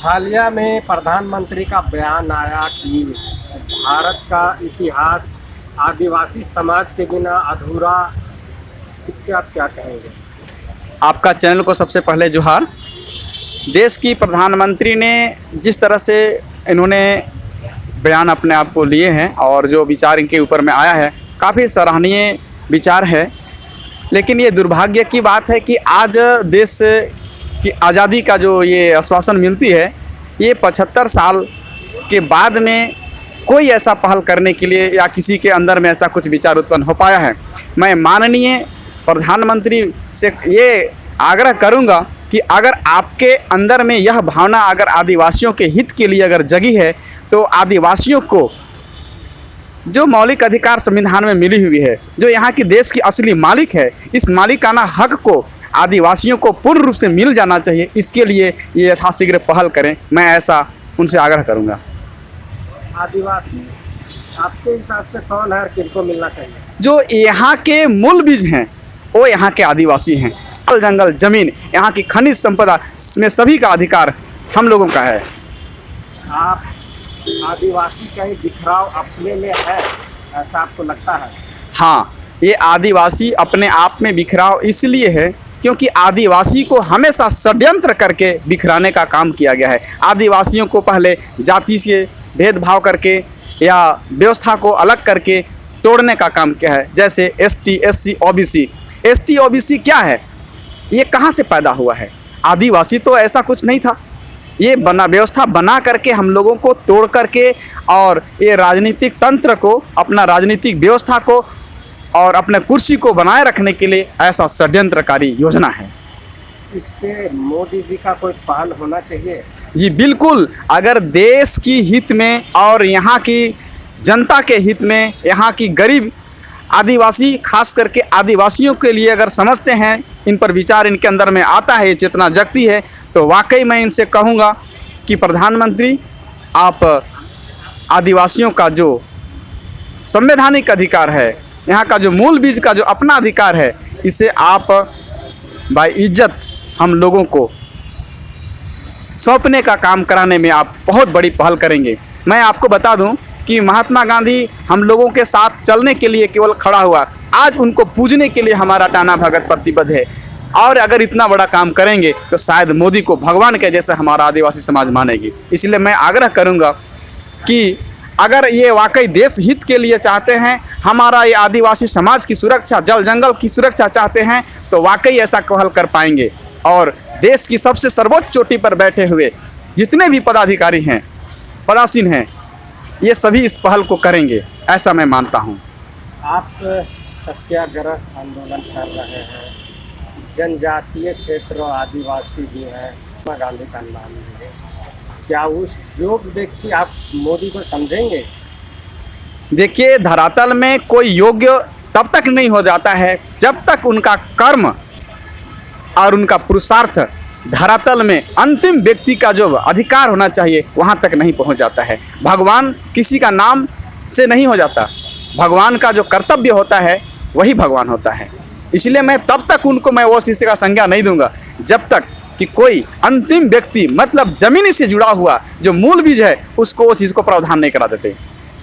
हालिया में प्रधानमंत्री का बयान आया कि भारत का इतिहास आदिवासी समाज के बिना अधूरा। इस पे आप क्या कहेंगे? आपका चैनल को सबसे पहले जोहार। देश की प्रधानमंत्री ने जिस तरह से इन्होंने बयान अपने आप को लिए हैं और जो विचार इनके ऊपर में आया है, काफ़ी सराहनीय विचार है। लेकिन ये दुर्भाग्य की बात है कि आज देश की आज़ादी का जो ये आश्वासन मिलती है, ये 75 साल के बाद में कोई ऐसा पहल करने के लिए या किसी के अंदर में ऐसा कुछ विचार उत्पन्न हो पाया है। मैं माननीय प्रधानमंत्री से ये आग्रह करूंगा कि अगर आपके अंदर में यह भावना अगर आदिवासियों के हित के लिए अगर जगी है, तो आदिवासियों को जो मौलिक अधिकार संविधान में मिली हुई है, जो यहाँ की देश की असली मालिक है, इस मालिकाना हक को आदिवासियों को पूर्ण रूप से मिल जाना चाहिए। इसके लिए ये यथाशीघ्र पहल करें, मैं ऐसा उनसे आग्रह करूँगा। आदिवासी आपके हिसाब से कौन है और किनको मिलना चाहिए? जो यहाँ के मूल बीज हैं वो यहाँ के आदिवासी हैं। जल जंगल जमीन, यहाँ की खनिज संपदा में सभी का अधिकार हम लोगों का है। आप आदिवासी का ही बिखराव अपने में है, ऐसा आपको लगता है? हाँ, ये आदिवासी अपने आप में बिखराव इसलिए है क्योंकि आदिवासी को हमेशा षड्यंत्र करके बिखराने का काम किया गया है। आदिवासियों को पहले जाति से भेदभाव करके या व्यवस्था को अलग करके तोड़ने का काम किया है। जैसे ST, SC, OBC. ST OBC क्या है? ये कहाँ से पैदा हुआ है? आदिवासी तो ऐसा कुछ नहीं था। ये व्यवस्था बना करके हम लोगों को तोड़ करके और ये राजनीतिक तंत्र को, अपना राजनीतिक व्यवस्था को और अपने कुर्सी को बनाए रखने के लिए ऐसा षड्यंत्रकारी योजना है। इस पे मोदी जी का कोई पहल होना चाहिए? जी बिल्कुल। अगर देश की हित में और यहाँ की जनता के हित में, यहाँ की गरीब आदिवासी खास करके आदिवासियों के लिए अगर समझते हैं, इन पर विचार इनके अंदर में आता है, ये चेतना जगती है, तो वाकई मैं इनसे कहूँगा कि प्रधानमंत्री आप आदिवासियों का जो संवैधानिक अधिकार है, यहाँ का जो मूल बीज का जो अपना अधिकार है, इसे आप बाइज्जत हम लोगों को सौंपने का काम कराने में आप बहुत बड़ी पहल करेंगे। मैं आपको बता दूं कि महात्मा गांधी हम लोगों के साथ चलने के लिए केवल खड़ा हुआ, आज उनको पूजने के लिए हमारा टाना भगत प्रतिबद्ध है। और अगर इतना बड़ा काम करेंगे तो शायद मोदी को भगवान के जैसा हमारा आदिवासी समाज मानेगी। इसलिए मैं आग्रह करूंगा कि अगर ये वाकई देश हित के लिए चाहते हैं, हमारा ये आदिवासी समाज की सुरक्षा, जल जंगल की सुरक्षा चाहते हैं, तो वाकई ऐसा पहल कर पाएंगे। और देश की सबसे सर्वोच्च चोटी पर बैठे हुए जितने भी पदाधिकारी हैं, पदासीन हैं, ये सभी इस पहल को करेंगे, ऐसा मैं मानता हूँ। आप सत्याग्रह आंदोलन कर रहे हैं, जनजातीय क्षेत्र और आदिवासी भी हैं, महात्मा गांधी का नाम है, क्या उस योग्य व्यक्ति आप मोदी को समझेंगे? देखिए, धरातल में कोई योग्य तब तक नहीं हो जाता है जब तक उनका कर्म और उनका पुरुषार्थ धरातल में अंतिम व्यक्ति का जो अधिकार होना चाहिए वहाँ तक नहीं पहुँच जाता है। भगवान किसी का नाम से नहीं हो जाता, भगवान का जो कर्तव्य होता है वही भगवान होता है। इसलिए मैं तब तक उनको मैं वो चीज़ का संज्ञा नहीं दूंगा जब तक कि कोई अंतिम व्यक्ति, मतलब जमीनी से जुड़ा हुआ जो मूल बीज है, उसको वो चीज़ को प्रावधान नहीं करा देते।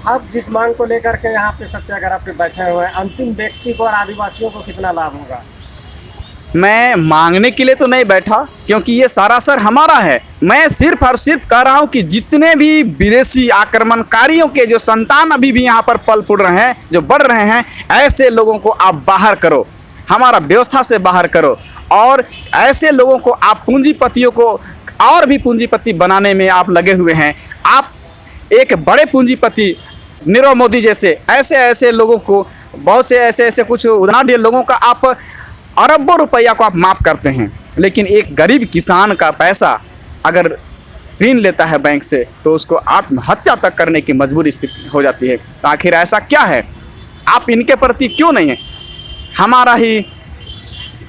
आप जिस मांग को लेकर के यहाँ पे सत्याग्रह पे बैठे हुए हैं, अंतिम व्यक्ति को और आदिवासियों को कितना लाभ होगा? मैं मांगने के लिए तो नहीं बैठा, क्योंकि ये सरासर हमारा है। मैं सिर्फ और सिर्फ कह रहा हूँ कि जितने भी विदेशी आक्रमणकारियों के जो संतान अभी भी यहाँ पर पल फूल रहे हैं, जो बढ़ रहे हैं, ऐसे लोगों को आप बाहर करो, हमारा व्यवस्था से बाहर करो। और ऐसे लोगों को आप पूंजीपतियों को और भी पूंजीपति बनाने में आप लगे हुए हैं। आप एक बड़े पूंजीपति नीरव मोदी जैसे ऐसे लोगों को, बहुत से ऐसे कुछ उदाहरण लोगों का आप अरबों रुपया को आप माफ़ करते हैं, लेकिन एक गरीब किसान का पैसा अगर ऋण लेता है बैंक से तो उसको आत्महत्या तक करने की मजबूरी स्थिति हो जाती है। तो आखिर ऐसा क्या है? आप इनके प्रति क्यों नहीं हैं? हमारा ही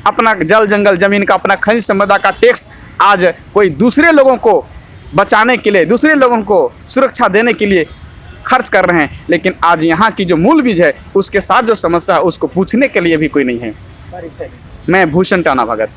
अपना जल जंगल जमीन का, अपना खनिज संपदा का टैक्स आज कोई दूसरे लोगों को बचाने के लिए, दूसरे लोगों को सुरक्षा देने के लिए खर्च कर रहे हैं, लेकिन आज यहाँ की जो मूल बीज है उसके साथ जो समस्या है उसको पूछने के लिए भी कोई नहीं है। मैं भूषण टाना भगत।